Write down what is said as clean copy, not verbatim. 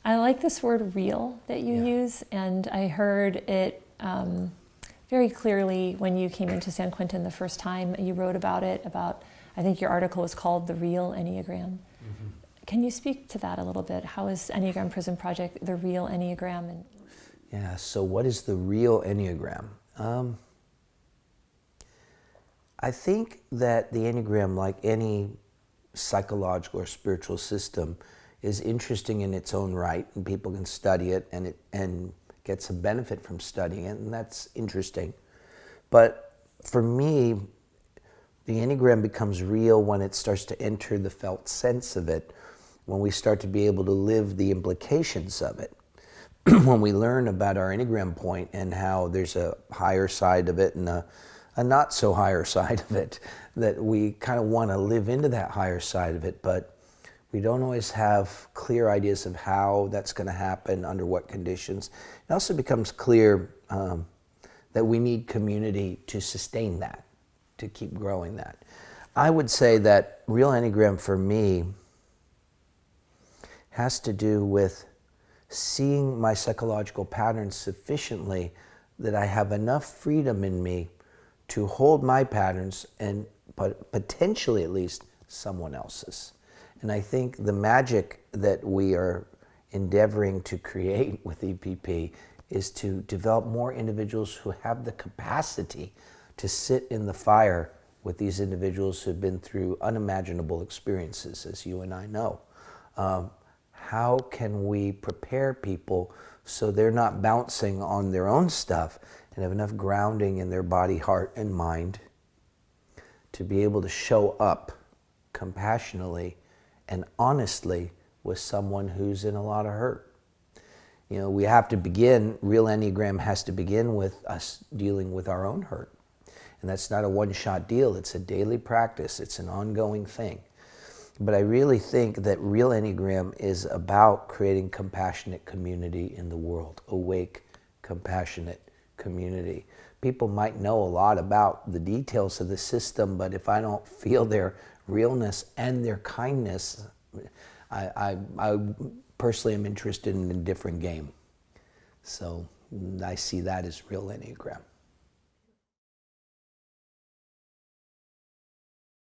I like this word real that you use, and I heard it very clearly when you came into San Quentin the first time. You wrote about it, I think your article was called The Real Enneagram. Mm-hmm. Can you speak to that a little bit? How is Enneagram Prison Project the real Enneagram? Yeah, so what is the real Enneagram? I think that the Enneagram, like any psychological or spiritual system, is interesting in its own right, and people can study it and get some benefit from studying it, and that's interesting. But for me, the Enneagram becomes real when it starts to enter the felt sense of it, when we start to be able to live the implications of it. When we learn about our Enneagram point and how there's a higher side of it and a not so higher side of it, that we kind of want to live into that higher side of it, but we don't always have clear ideas of how that's going to happen, under what conditions. It also becomes clear that we need community to sustain that, to keep growing that. I would say that real Enneagram for me has to do with seeing my psychological patterns sufficiently that I have enough freedom in me to hold my patterns and potentially at least someone else's. And I think the magic that we are endeavoring to create with EPP is to develop more individuals who have the capacity to sit in the fire with these individuals who've been through unimaginable experiences, as you and I know. How can we prepare people so they're not bouncing on their own stuff and have enough grounding in their body, heart, and mind to be able to show up compassionately and honestly with someone who's in a lot of hurt? You know, we have to begin, real Enneagram has to begin with us dealing with our own hurt. And that's not a one-shot deal, it's a daily practice, it's an ongoing thing. But I really think that real Enneagram is about creating compassionate community in the world, awake, compassionate community. People might know a lot about the details of the system, but if I don't feel their realness and their kindness, I personally am interested in a different game. So I see that as real Enneagram.